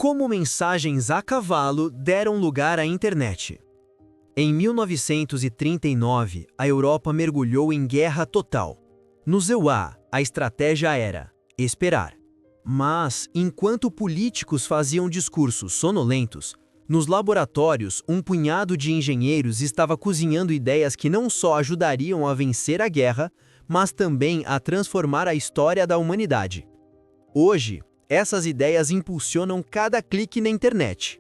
Como mensagens a cavalo deram lugar à internet. Em 1939, a Europa mergulhou em guerra total. No EUA, a estratégia era esperar. Mas, enquanto políticos faziam discursos sonolentos, nos laboratórios um punhado de engenheiros estava cozinhando ideias que não só ajudariam a vencer a guerra, mas também a transformar a história da humanidade. Hoje, essas ideias impulsionam cada clique na internet.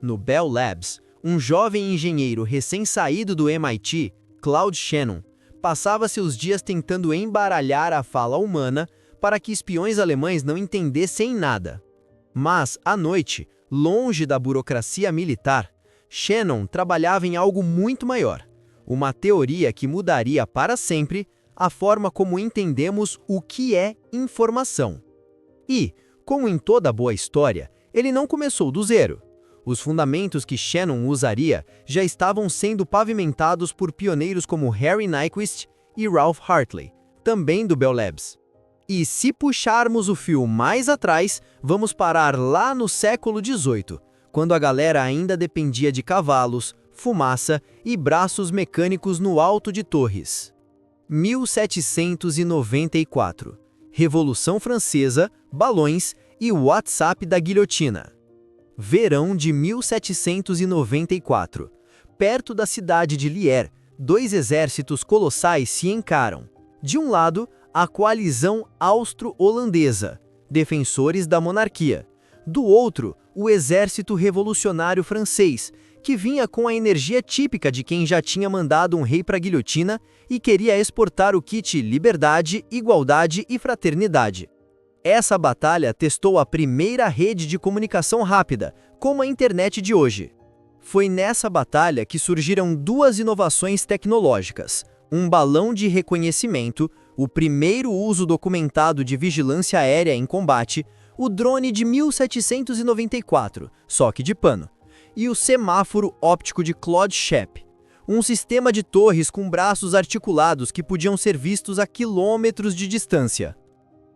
No Bell Labs, um jovem engenheiro recém-saído do MIT, Claude Shannon, passava seus dias tentando embaralhar a fala humana para que espiões alemães não entendessem nada. Mas, à noite, longe da burocracia militar, Shannon trabalhava em algo muito maior, uma teoria que mudaria para sempre a forma como entendemos o que é informação. E, como em toda boa história, ele não começou do zero. Os fundamentos que Shannon usaria já estavam sendo pavimentados por pioneiros como Harry Nyquist e Ralph Hartley, também do Bell Labs. E se puxarmos o fio mais atrás, vamos parar lá no século XVIII, quando a galera ainda dependia de cavalos, fumaça e braços mecânicos no alto de torres. 1794. Revolução Francesa, balões e o WhatsApp da guilhotina. Verão de 1794. Perto da cidade de Lier, dois exércitos colossais se encaram. De um lado, a coalizão austro-holandesa, defensores da monarquia. Do outro, o exército revolucionário francês, que vinha com a energia típica de quem já tinha mandado um rei para a guilhotina e queria exportar o kit liberdade, igualdade e fraternidade. Essa batalha testou a primeira rede de comunicação rápida, como a internet de hoje. Foi nessa batalha que surgiram duas inovações tecnológicas: um balão de reconhecimento, o primeiro uso documentado de vigilância aérea em combate, o drone de 1794, só que de pano, e o semáforo óptico de Claude Shepp, um sistema de torres com braços articulados que podiam ser vistos a quilômetros de distância.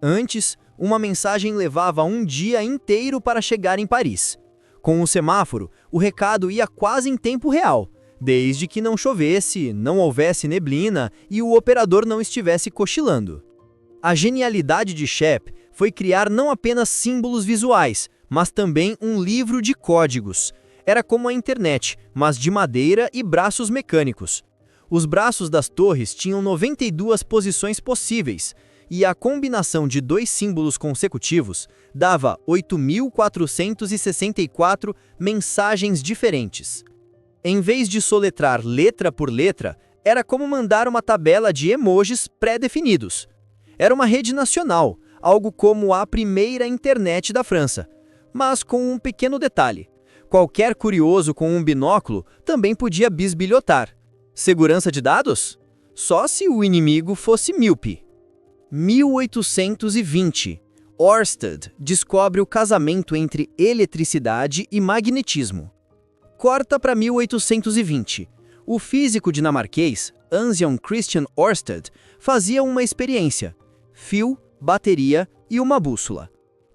Antes, uma mensagem levava um dia inteiro para chegar em Paris. Com o semáforo, o recado ia quase em tempo real, desde que não chovesse, não houvesse neblina e o operador não estivesse cochilando. A genialidade de Shepp foi criar não apenas símbolos visuais, mas também um livro de códigos. Era como a internet, mas de madeira e braços mecânicos. Os braços das torres tinham 92 posições possíveis, e a combinação de dois símbolos consecutivos dava 8.464 mensagens diferentes. Em vez de soletrar letra por letra, era como mandar uma tabela de emojis pré-definidos. Era uma rede nacional, algo como a primeira internet da França, mas com um pequeno detalhe. Qualquer curioso com um binóculo também podia bisbilhotar. Segurança de dados? Só se o inimigo fosse míope. 1820. Ørsted descobre o casamento entre eletricidade e magnetismo. Corta para 1820. O físico dinamarquês Hans Jan Christian Ørsted fazia uma experiência: fio, bateria e uma bússola.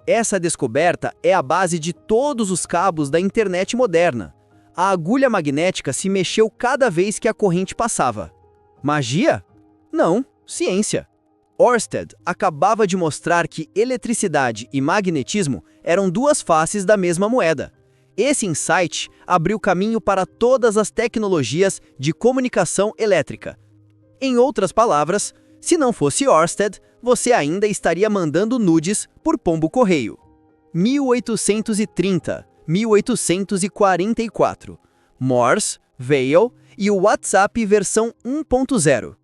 Essa descoberta é a base de todos os cabos da internet moderna. A agulha magnética se mexeu cada vez que a corrente passava. Magia? Não, ciência. Ørsted acabava de mostrar que eletricidade e magnetismo eram duas faces da mesma moeda. Esse insight abriu caminho para todas as tecnologias de comunicação elétrica. Em outras palavras, se não fosse Ørsted, você ainda estaria mandando nudes por pombo-correio. 1830, 1844. Morse, Veil e o WhatsApp versão 1.0.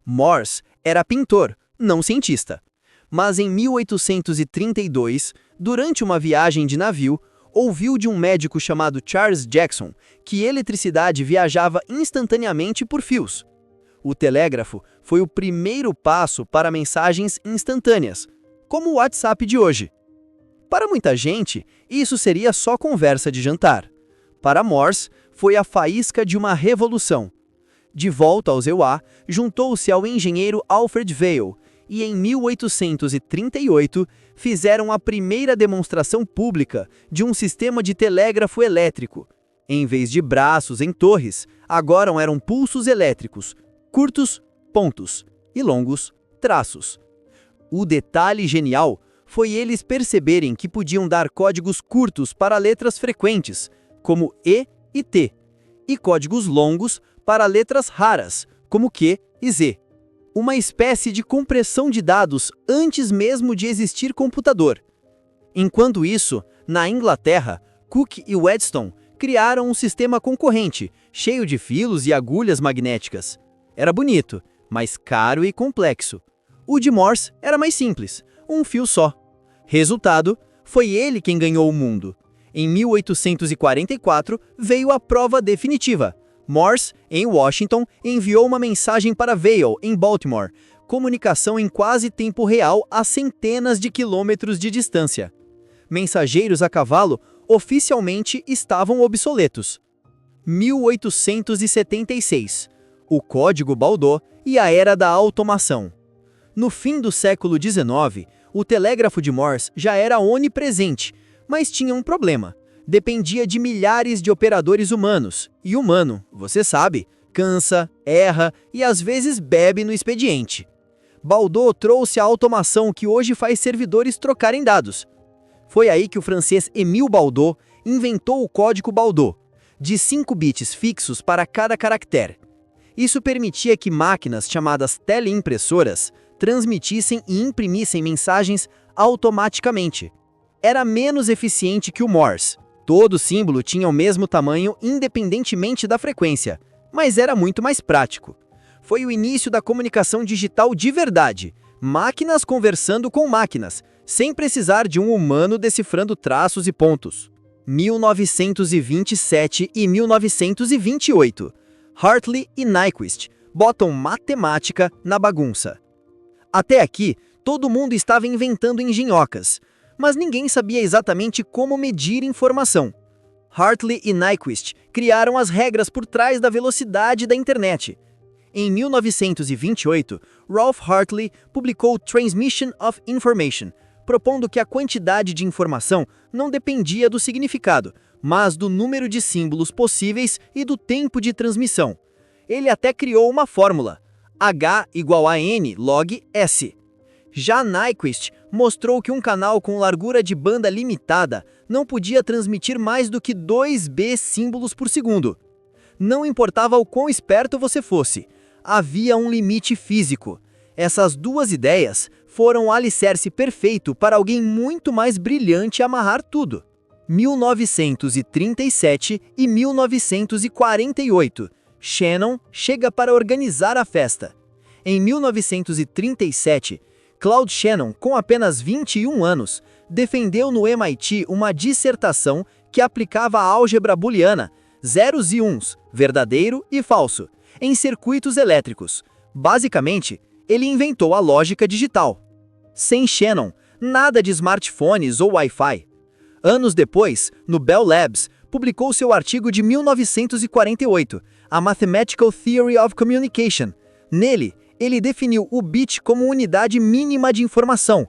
Morse era pintor, não cientista. Mas em 1832, durante uma viagem de navio, ouviu de um médico chamado Charles Jackson que eletricidade viajava instantaneamente por fios. O telégrafo foi o primeiro passo para mensagens instantâneas, como o WhatsApp de hoje. Para muita gente, isso seria só conversa de jantar. Para Morse, foi a faísca de uma revolução. De volta ao EUA, juntou-se ao engenheiro Alfred Vail e, em 1838, fizeram a primeira demonstração pública de um sistema de telégrafo elétrico. Em vez de braços em torres, agora eram pulsos elétricos, curtos, pontos, e longos, traços. O detalhe genial foi eles perceberem que podiam dar códigos curtos para letras frequentes, como E e T, e códigos longos para letras raras, como Q e Z. Uma espécie de compressão de dados antes mesmo de existir computador. Enquanto isso, na Inglaterra, Cook e Wheatstone criaram um sistema concorrente, cheio de fios e agulhas magnéticas. Era bonito, mas caro e complexo. O de Morse era mais simples, um fio só. Resultado, foi ele quem ganhou o mundo. Em 1844, veio a prova definitiva. Morse, em Washington, enviou uma mensagem para Vail, em Baltimore, comunicação em quase tempo real a centenas de quilômetros de distância. Mensageiros a cavalo oficialmente estavam obsoletos. 1876. O Código Baudot e a Era da Automação. No fim do século XIX, o telégrafo de Morse já era onipresente, mas tinha um problema. Dependia de milhares de operadores humanos, e humano, você sabe, cansa, erra e às vezes bebe no expediente. Baudot trouxe a automação que hoje faz servidores trocarem dados. Foi aí que o francês Émile Baudot inventou o código Baudot, de 5 bits fixos para cada caractere. Isso permitia que máquinas chamadas teleimpressoras transmitissem e imprimissem mensagens automaticamente. Era menos eficiente que o Morse. Todo símbolo tinha o mesmo tamanho independentemente da frequência, mas era muito mais prático. Foi o início da comunicação digital de verdade, máquinas conversando com máquinas, sem precisar de um humano decifrando traços e pontos. 1927 e 1928. Hartley e Nyquist botam matemática na bagunça. Até aqui, todo mundo estava inventando engenhocas, mas ninguém sabia exatamente como medir informação. Hartley e Nyquist criaram as regras por trás da velocidade da internet. Em 1928, Ralph Hartley publicou Transmission of Information, propondo que a quantidade de informação não dependia do significado, mas do número de símbolos possíveis e do tempo de transmissão. Ele até criou uma fórmula, H igual a N log S. Já Nyquist mostrou que um canal com largura de banda limitada não podia transmitir mais do que 2B símbolos por segundo. Não importava o quão esperto você fosse, havia um limite físico. Essas duas ideias foram o alicerce perfeito para alguém muito mais brilhante amarrar tudo. 1937 e 1948. Shannon chega para organizar a festa. Em 1937, Claude Shannon, com apenas 21 anos, defendeu no MIT uma dissertação que aplicava a álgebra booleana, zeros e uns, verdadeiro e falso, em circuitos elétricos. Basicamente, ele inventou a lógica digital. Sem Shannon, nada de smartphones ou Wi-Fi. Anos depois, no Bell Labs, publicou seu artigo de 1948, A Mathematical Theory of Communication. Nele, ele definiu o bit como unidade mínima de informação.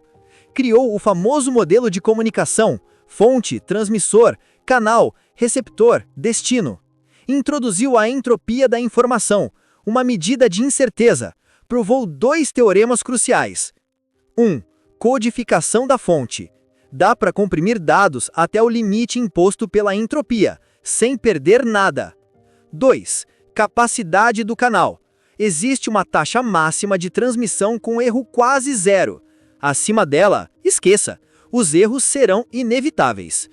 Criou o famoso modelo de comunicação, fonte, transmissor, canal, receptor, destino. Introduziu a entropia da informação, uma medida de incerteza. Provou 2 teoremas cruciais. 1. Codificação da fonte. Dá para comprimir dados até o limite imposto pela entropia, sem perder nada. 2. Capacidade do canal. Existe uma taxa máxima de transmissão com erro quase zero. Acima dela, esqueça, os erros serão inevitáveis.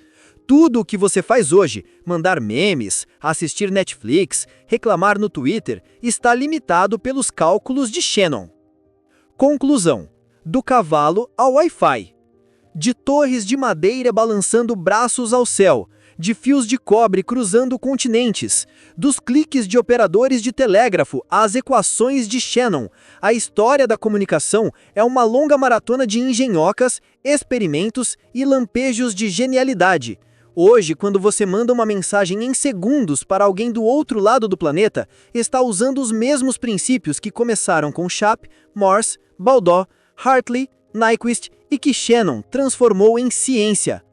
Tudo o que você faz hoje, mandar memes, assistir Netflix, reclamar no Twitter, está limitado pelos cálculos de Shannon. Conclusão: do cavalo ao Wi-Fi. De torres de madeira balançando braços ao céu, de fios de cobre cruzando continentes, dos cliques de operadores de telégrafo às equações de Shannon, a história da comunicação é uma longa maratona de engenhocas, experimentos e lampejos de genialidade. Hoje, quando você manda uma mensagem em segundos para alguém do outro lado do planeta, está usando os mesmos princípios que começaram com Sharp, Morse, Baudot, Hartley, Nyquist e que Shannon transformou em ciência.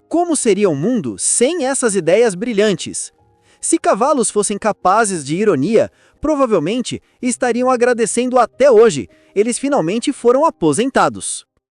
Como seria o mundo sem essas ideias brilhantes? Se cavalos fossem capazes de ironia, provavelmente estariam agradecendo até hoje, eles finalmente foram aposentados.